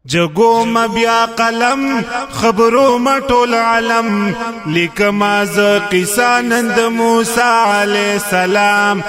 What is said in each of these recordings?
جگو مبیا قلم خبرو مټول علم لیکم از قصه نند موسی علیہ السلام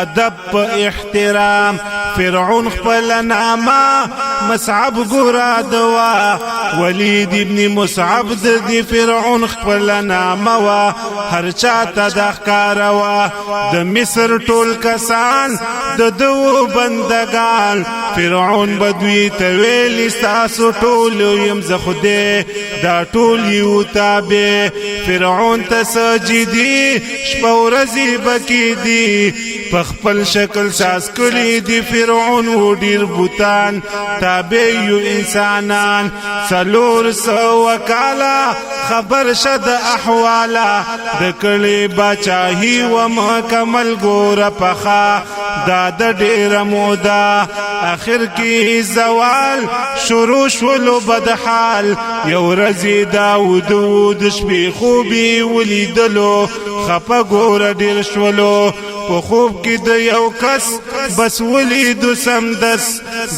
ادب په احترام فرعون خپل نامه مصعب ګورا دوا ولید ابن مصعب د فرعون خپل نامه وا هر چاته د ښکارا وا د مصر ټول کسان د دو بندگان فرعون بدوی ته ویل تاسو ټول یم زه خوده دا ټول یو تابع فرعون ته سجدي شپه ورځې بکی دي په خپل شکل ساز کړي دي فرعون و ډیر بوتان تابع یو انسانان څلور سوه کاله خبر شد احواله د کړي باچاهي و مکمل ګوره پخه دا د ډیره موده اخر کې زوال شروع شولو بدحال یو ورځې داود د شپې خوبي ولیدلو خپه ګوره ډیر شولو په خوب کې د یو کس بس ولید سمدس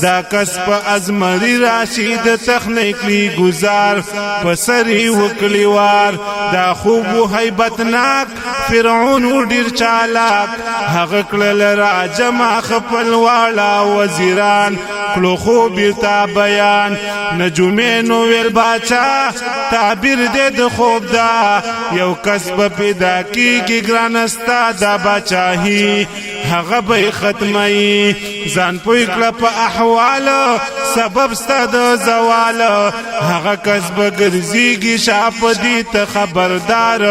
دا کس په ازمري راشي د تخنیک لی گزار په سری وکړي وار دا خوب هیبتناک فرعون ډیر چالاک هغه کړل راجما خپل واړه وزیران کلو خوب تا بیان نجومینو ویل باچا تعبیر دې د خوب دا یو کس په پیدا کیږي ګرانستا دا باچا هغه به ختمي ځان پوي کړه په احوال سبب ستاد زوال هغه کسب ګرځيږي شاپ دي ته خبردار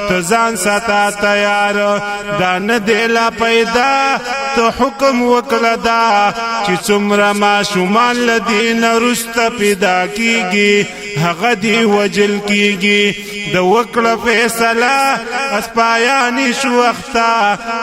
ته ځان ساته تیار دا نه دی لا پیدا ته حکم وکړه دا چې څومره ماشومان لدین رست پیدا کیږي هغه دی وجل کیږي د وکړه فیصله اسپایانی شو وخته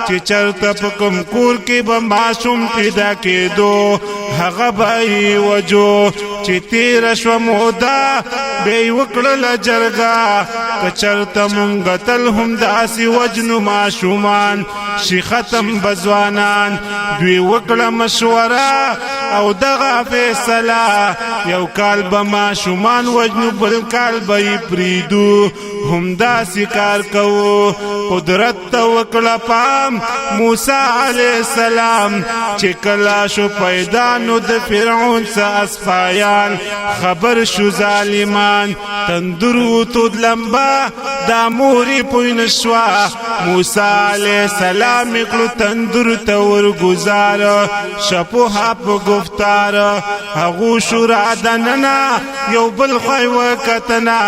چې چرته په کوم کور کې به معصوم پیدا کېدو هغه به وجو چې تیر شو موده به وکړه جرګه که چرته مونږ تل هم داسې وجنو معصومان شي ختم بزوانان دوی وکړه مشوره او دغه فیصله یو کال به معصومان وجنو بل کال به پریدو هم داسې کار کوو قدرت ته وکړه پام موسی علیہ السلام چې کله شو پیدا نو د فرعون څخه اسفایان خبر شو ظالمان تندر وتود لمبا دا موري پوین شوا موسی علیہ السلام کړو تندر ته ورګزار شپو هپ گفتار هغه شو را دننا یو بل خوای وکتنا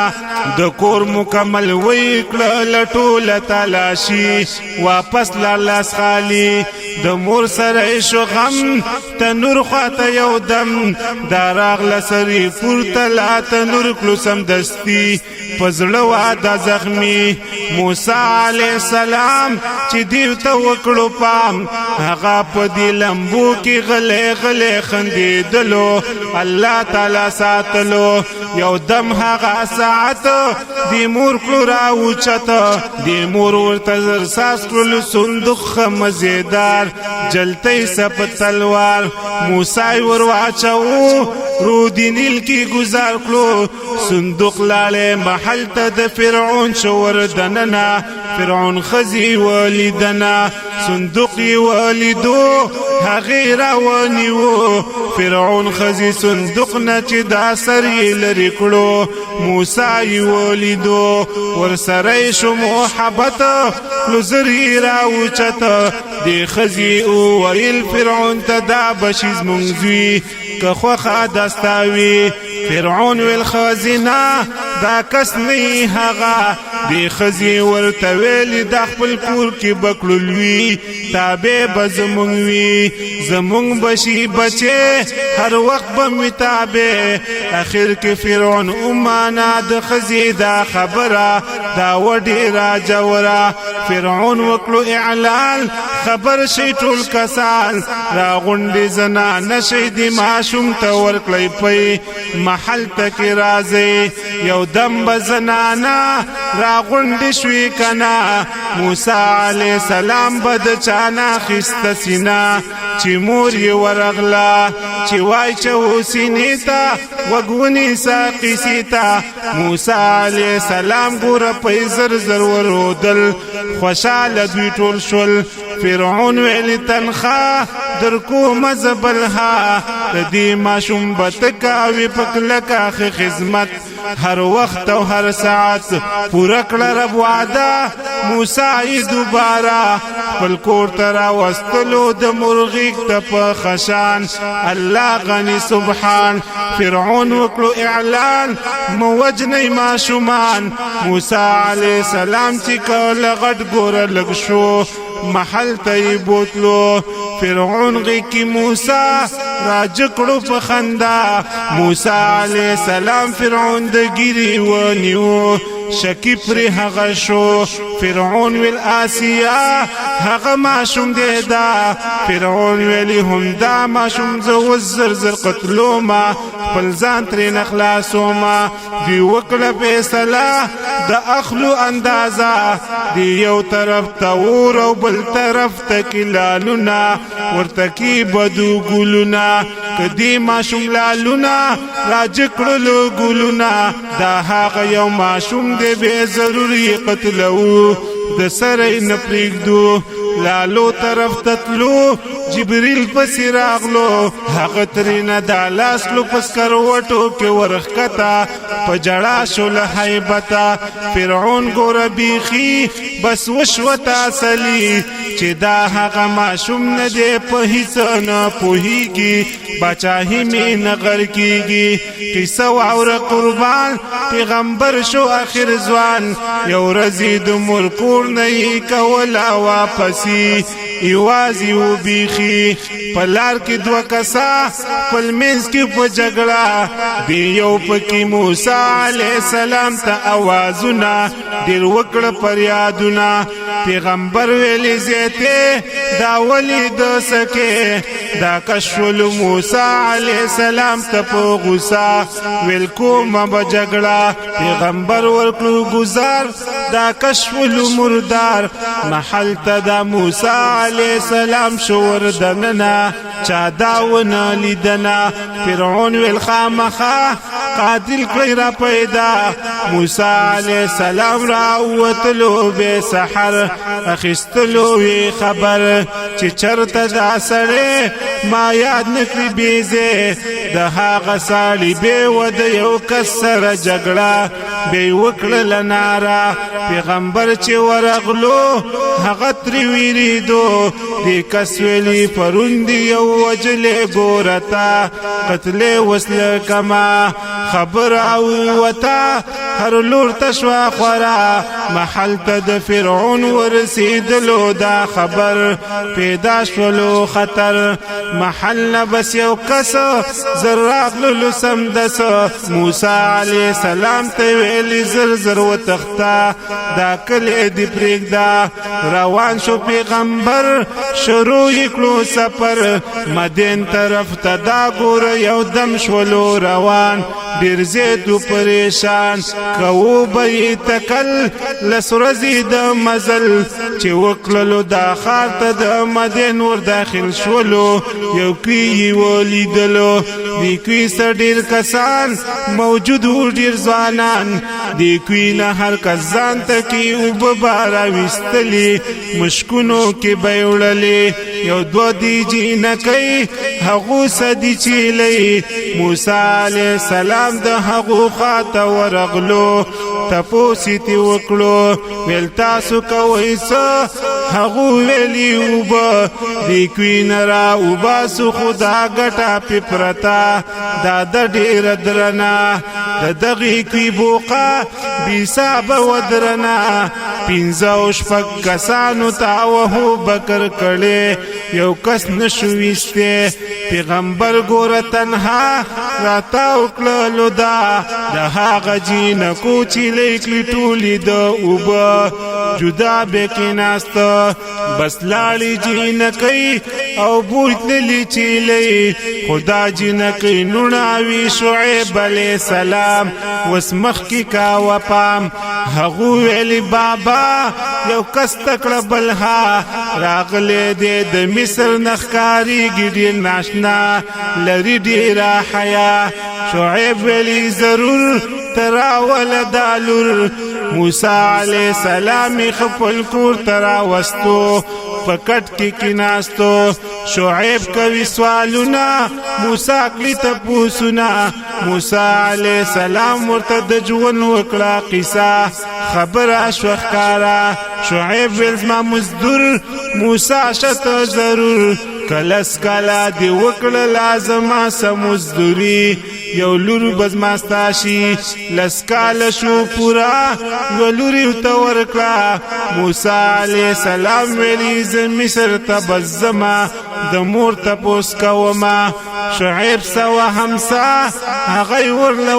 د کور مکمل وکړه لټول تلاشي واپس لاس خالی د مور سره شو غم تنور خواته یو دم دراغ لسری پورته لا تنور کلو سم دستی پزړه واده زخمی موسی علیہ السلام چې دیو ته وکړو پام هغه په دې لمبو کې غلې غلې خندېدلو الله تعالی ساتلو یو دم هغه ساعت دی مور کلو را اوچته دی مور ورته زر ساس کلو صندوق مزیدار جلتی سپ تلوار موسی ور واچو رو دی نیل کی گزار کلو صندوق لاله محل ته د فرعون شور دننا فرعون خزی ولیدنا صندوق ولیدو هغه راونیو فرعون خزی صندوق نه چې دا سری لري کړو موسی ولیدو ور سره شو محبت لزری راوچته دی خزی او ویل فرعون ته دا بشیز منځوي که خوخه دستاوي فرعون ویل خزینه دا کس نه هغه دی خزی ورته ویل د خپل کور کې بکړلوي تابع بزمونوي زمون بشي بچي هر وخت به متابع اخر کې فرعون امانا د خزی دا خبره دا وډی را جوړه فرعون وکړو اعلان خبر شي ټول کسان را غونډي زنا نشي دی معشوم ته ورکړی پي محل تک راځي یو دم بزنانا را غونډي شوي کنا موسی علیہ السلام بد چانا خست سینا چې مور یې ورغلا چې وای چو سینې ته وګونی ساقسی ته موسی علیه السلام ګور په زر زر ورودل خوشاله دوی ټول شول فرعون ویل تنخوا درکو مزبلها دې ماشوم بتکاوي پکلکا خدمت هر وخت او هر ساعت پورا کړه رب وعده موسی دوباره خپل کور ته راوستلو د مرغیک ته په خشان الله غني سبحان فرعون وکړو اعلان موجنی ماشومان موسی علیه السلام چې کله غټ ګوره لګ شو محل ته بوتلو فرعون غی کی موسی راجکړو په خندا موسی علیه السلام فرعون د ګری ونیو شکی پر هغه شو فرعون ویل آسیا هغه ماشوم دی دا فرعون ویلی هم دا ماشوم زو زر زر قتلو ما خپل ځان ترې نخلاصو ما دی وکړه فیصله د اخلو اندازه دی یو طرف ته اور او بل طرف ته کلالونه ورته کی بدو ګلونه کدی ماشوم لالونه راجکړلو ګلونه دا هغه یو ماشوم دی به ضروري قتلو د سره نه پریږدو لالو طرف تتلو جبريل پس راغلو هغه ترینه د لاسلو پس کروټو کې ورخکتا پجړا شول هیبتا فرعون ګور بیخي بس وشوتا سلی چې دا هغه ماشوم نه دی په هیڅ نه پوهیږي بچاهی می نغر کیږي قصه اور قربان پیغمبر شو اخر ځوان یو رزید مرکور نه کولا واپسی ایوازی و بیخی پلار کی دو کسا پل منز کی پا جگڑا دیو پکی موسی علیہ السلام تا آوازونا دیر وکڑ پریادونا پیغمبر ویلی زیتے دا ولی دو سکے دا کشول موسی علیہ السلام تا پا غصا ویلکوم با جگڑا پیغمبر ورکلو گزار دا کشول مردار محل تا دا موسی علیہ السلام شور دننا چا داونا لیدنا فرعون والخامخا قاتل کړی را پیدا موسی علیہ السلام را وتلو به سحر اخستلو وی خبر چې چرته دا سره ما یاد نکړي بیزه د هغه سالی به ود یو کسر جګړه به وکړل نارا پیغمبر چې ورغلو هغه تری ویریدو دی کسویلی پروندی یو وجل ګورتا قتل وسل کما خبر او وتا هر لور تشوا خورا محل ته د فرعون ورسیدلو دا خبر پیدا شولو خطر محل بس یو کس زراغلو سمدس موسی علیہ السلام ته ویلی زر زر و تختا دا کلی دی پریگدا روان شو پیغمبر شروع کړو سفر مدین طرف ته دا ګور یو دم شولو روان ډیر زیدو پریشان کو به تکل لسرزی د مزل چې وکړلو دا خار ته د مدین ور داخل شولو یو کی ولیدلو دی کی ډیر کسان موجود ډیر ځوانان دی کی نه هر کس ځان ته کی وب بارا وستلی مشکونو کې بیوړلې یو دو دی جین کوي هغه سدي چیلې موسی علیہ السلام د هغه خاطه ورغلو تپوسی تی وکړو ویل تاسو کوي څه هغه ویلی وب دی کوین را وباسو خدا ګټه پپرتا دا د ډیر درنا د دغه کی بوقا بي صاحب ودرنا پینځو شپږ کسانو تا وهو بکر کړي یو کس نشويسته پیغمبر ګور تنها راتا وکړلو دا د هغه جین کو چې لیکلی ټولی د اوب جدا بکناست بس لاړی جینکی او بوتلی چیلی خدا جینکی نوناوی شعیب علیہ السلام وسمخ کی کا وپام هغو ویلی بابا یو کس تکړه بلها راغلی دی د مصر نخکاری ګډیر ناشنا لری ډیرا حیا شعیب ویلی ضرور تراول دالور موسی علیہ السلام خپل کور تراوستو پکټ کې کیناستو شعیب کوي سوالونه موسی کلی ته پوسونه موسی علیہ السلام ورته د ژوند وکړه قصه خبره شوخکارا شعیب ولزما مزدور موسی شته ضرور کلس کلا دی وکړه لازمه سمزدوری یو لور بزماستاشي لسکال شو پورا یو لوري ته ورکړه موسی علیہ السلام ویلی ز مصر ته بزما د مور ته پوس کوما شعیب سوا همسا هغه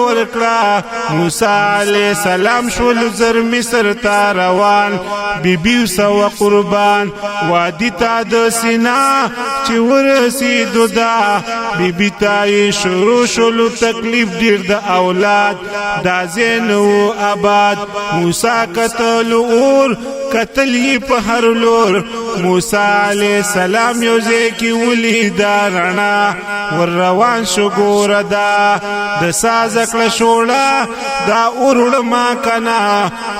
ورکړه موسی علیہ السلام شول زر مصر ته روان بیبیو سوا قربان وادي تا د سینا چې ورسیدو دا بیبی تای شروع شلو تکلیف ډیر د اولاد دا زینو آباد موسی قتل اور قتل په هر لور موسی علیہ السلام یو ځکه ولیدا رڼا ور روان شو ګور دا د سازکړه شوړه دا اورړ ما کنا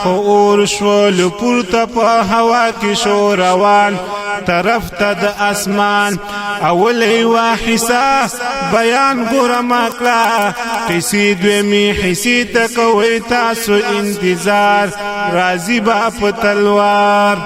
خو اور شول پورته په هوا کې شو روان طرف ته د اسمان اولی واحسا بیان ګور مکلا قصې دویمي حصې ته کوي تاسو انتظار راضی با په تلوار